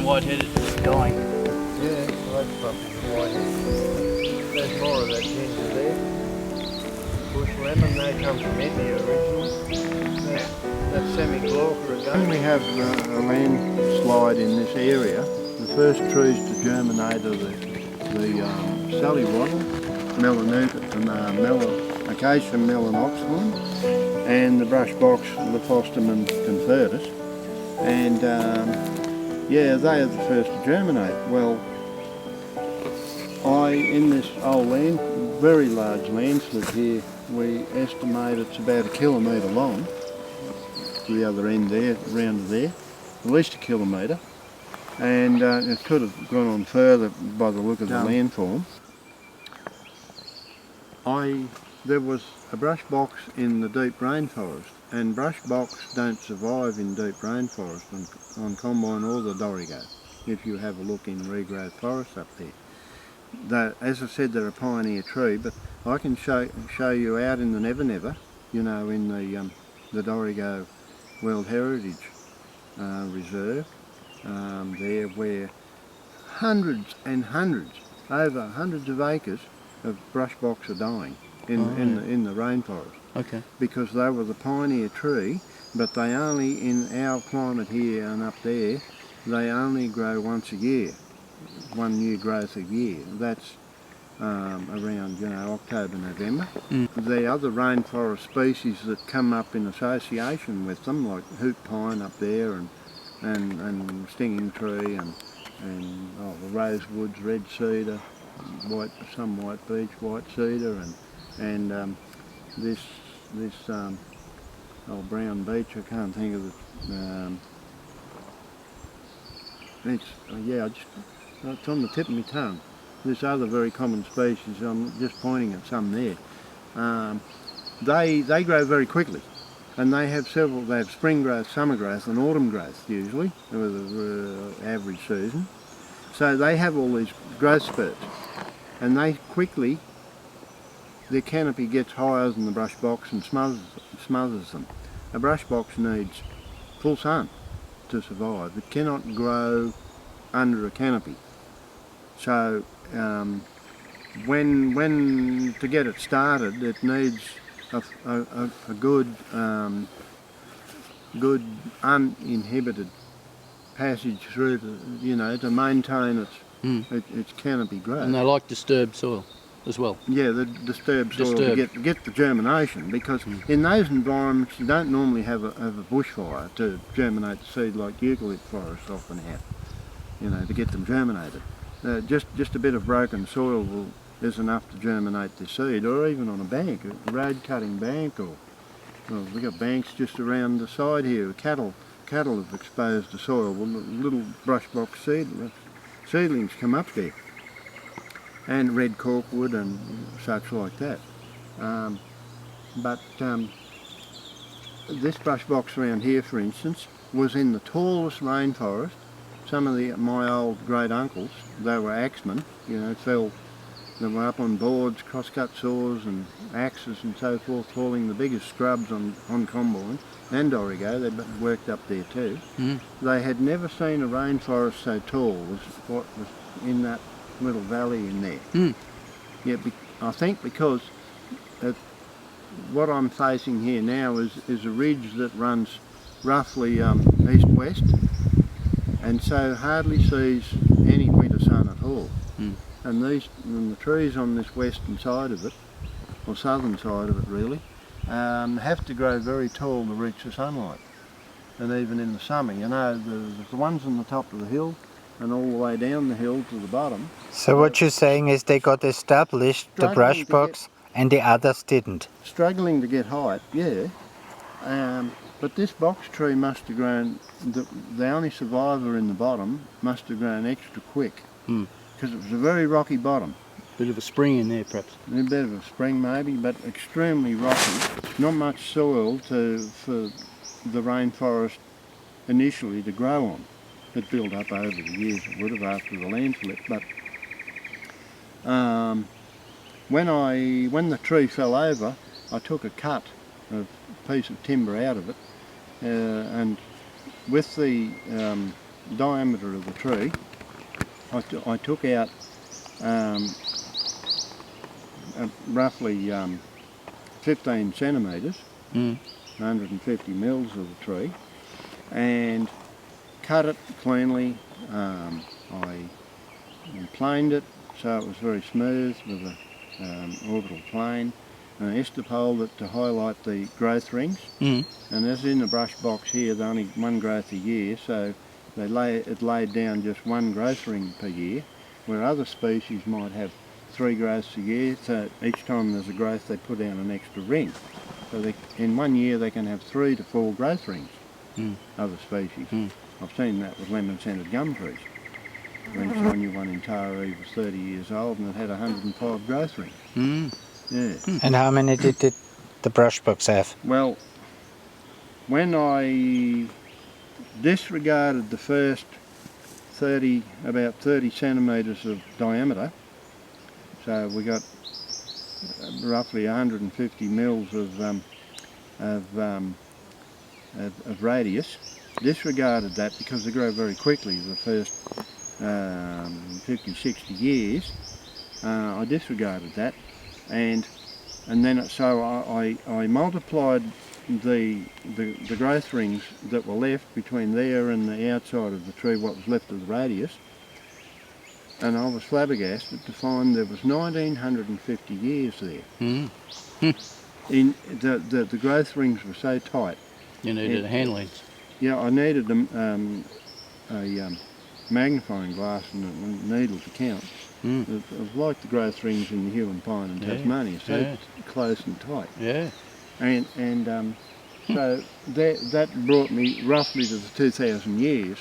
white-headed is dying. Yeah, well, that's probably the white. There's more of that ginger there. Bush lemon, they come from India originally. That's semi-glauca again. When we have a landslide in this area, the first trees to germinate are the sallywattle, acacia melanoxylon, and the brushbox, Lephostomum convertus. And yeah, they are the first to germinate. Well, in this old land, very large landslip here, we estimate it's about 1 kilometre long to the other end there, around there, at least 1 kilometre. And it could have gone on further by the look of the landform. There was a brushbox in the deep rainforest, and brushbox don't survive in deep rainforest on Combine or the Dorrigo, if you have a look in regrowth forest up there. As I said, they're a pioneer tree, but I can show you out in the Never Never, you know, in the Dorrigo World Heritage Reserve, there where hundreds and hundreds, over hundreds of acres of brushbox are dying in the rainforest. Okay. Because they were the pioneer tree, but they only, in our climate here and up there, they only grow once a year, one new growth a year. That's around, you know, October, November. The other rainforest species that come up in association with them, like hoop pine up there, and stinging tree, and the rosewoods, red cedar, some white beech, white cedar, and this brown beech. I can't think of it. It's on the tip of my tongue. This other very common species, I'm just pointing at some there. They grow very quickly, and they have several. They have spring growth, summer growth, and autumn growth usually, with the average season. So they have all these growth spurts, and they quickly, their canopy gets higher than the brush box and smothers them. A brush box needs full sun to survive. It cannot grow under a canopy. So when to get it started, it needs a good uninhibited passage through to maintain its canopy growth. And they like disturbed soil as well. Yeah, the disturbed soil to get the germination, because in those environments you don't normally have a bushfire to germinate the seed like eucalypt forests often have, to get them germinated. Just a bit of broken soil is enough to germinate the seed, or even on a bank, a road cutting bank, or we've got banks just around the side here. Cattle have exposed the soil. Well, little brushbox seedlings come up there, and red corkwood and such like that. But this brushbox around here, for instance, was in the tallest rainforest. Some of my old great uncles, they were axemen, they were up on boards, crosscut saws and axes and so forth, hauling the biggest scrubs on Combine and Dorrigo. They worked up there too. They had never seen a rainforest so tall as what was in that little valley in there. Yeah, I think because what I'm facing here now is a ridge that runs roughly east-west, and so hardly sees any winter sun at all. And the trees on this western side of it, or southern side of it really, have to grow very tall to reach the sunlight. And even in the summer, the ones on the top of the hill and all the way down the hill to the bottom. So what you're saying is they got established, the brush box, and the others didn't? Struggling to get height, yeah. But this box tree must have grown, the only survivor in the bottom must have grown extra quick, because it was a very rocky bottom. Bit of a spring in there perhaps. A bit of a spring maybe, but extremely rocky. Not much soil for the rainforest initially to grow on. It built up over the years, it would have after the landslip, but when the tree fell over, I took a piece of timber out of it, and with the diameter of the tree, I took out roughly 15 centimetres, 150 mils of the tree, and cut it cleanly. I planed it so it was very smooth with an orbital plane, and I estopoled it to highlight the growth rings. And as in the brush box here, there's only one growth a year, so it laid down just one growth ring per year, where other species might have 3 growths a year, so each time there's a growth they put down an extra ring. So in 1 year they can have 3 to 4 growth rings, other species. I've seen that with lemon-scented gum trees. When one in Taree was 30 years old and it had 105 growth rings. Yeah. And how many did the Brushbox have? Well, when I disregarded the first about 30 centimetres of diameter, so we got roughly 150 mils of radius. Disregarded that because they grow very quickly the first 50, 60 years. I disregarded that, and then so I multiplied the growth rings that were left between there and the outside of the tree, what was left of the radius, and I was flabbergasted to find there was 1950 years there. In the growth rings were so tight. You needed a hand lens. Yeah, I needed a magnifying glass and a needle to count. It was like the growth rings in the Huon pine in Tasmania, so close and tight. Yeah. And so that brought me roughly to the 2,000 years,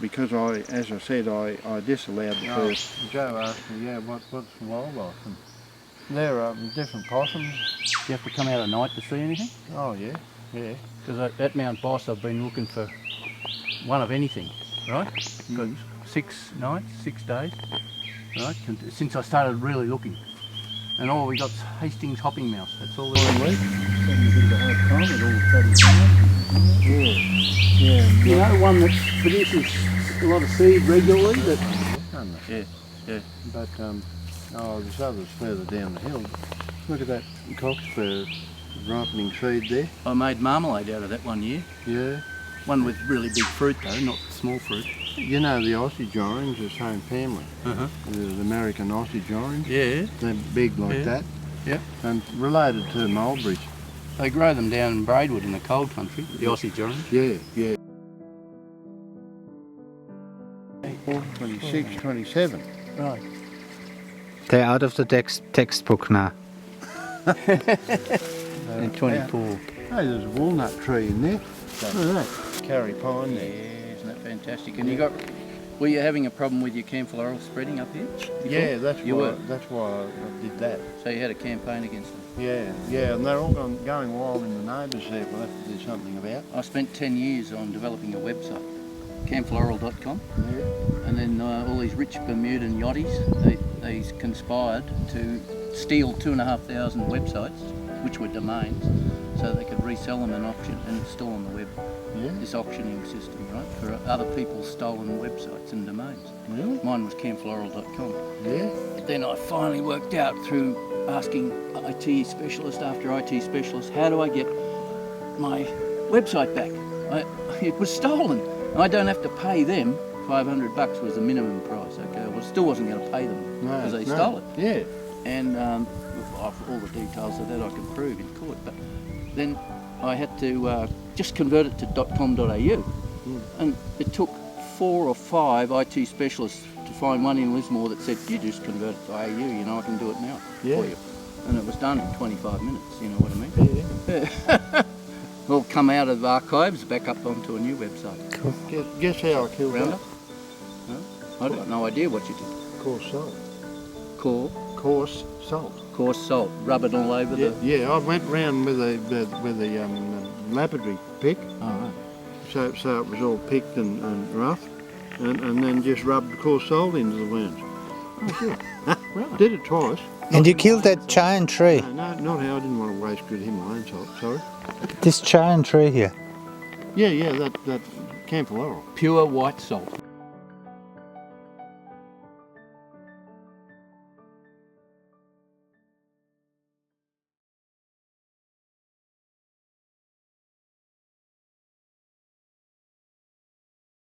because as I said, I disallowed the first. Joe asked me, what's the wildlife? And there are different possums. Do you have to come out at night to see anything? Oh yeah. Because at Mount Boss I've been looking for one of anything, right? Got 6 nights, 6 days, right? Since I started really looking. And all we got's Hastings hopping mouse, that's all there's left. Having a bit of a hard time with all the study. Yeah. You know, one that produces a lot of seed regularly. Yeah. But there's others further down the hill. Look at that cockspur ripening seed there. I made marmalade out of that one year. Yeah. One with really big fruit though, not small fruit. You know the Osage orange, the same family. The American Osage orange. Yeah. They're big like that. Yeah. And related to mulberries. They grow them down in Braidwood in the cold country, the Osage orange. Yeah. 26, 27. Right. They're out of the textbook now. And 24. Hey, there's a walnut tree in there. Look at that. Carry pine there. Yeah, isn't that fantastic? And were you having a problem with your camphor spreading up here? Before? Yeah, that's why I did that. So you had a campaign against them? Yeah, and they're all going wild in the neighbours there. We'll have to do something about. I spent 10 years on developing a website, camphloral.com, and then all these rich Bermudan yachties, they conspired to steal 2,500 websites, which were domains, so they could resell them in auction and store on the web. Yeah. This auctioning system, right, for other people's stolen websites and domains. Really? Mine was camphloral.com. Yeah. Then I finally worked out through asking IT specialist after IT specialist, how do I get my website back? It was stolen. I don't have to pay them. $500 was the minimum price. Okay, I still wasn't going to pay them because they stole it. Yeah. And all the details of that I can prove in court. But then I had to just convert it to .com.au, and it took 4 or 5 IT specialists to find one in Lismore that said, you just convert it to AU, you know, I can do it now for you. And it was done in 25 minutes, you know what I mean? Yeah. All come out of archives, back up onto a new website. Cool. Guess how I killed Roundup? No? I got no idea what you did. Coarse salt. Coarse salt. Coarse salt, rub it all over the... Yeah, I went round with a lapidary pick. Oh, right. So it was all picked and rough, and then just rubbed coarse salt into the wounds. Oh, sure. Right. Did it twice. And you killed that giant tree. No, not how. I didn't want to waste good Himalayan salt. Sorry. This giant tree here. Yeah, that camphor laurel. Pure white salt.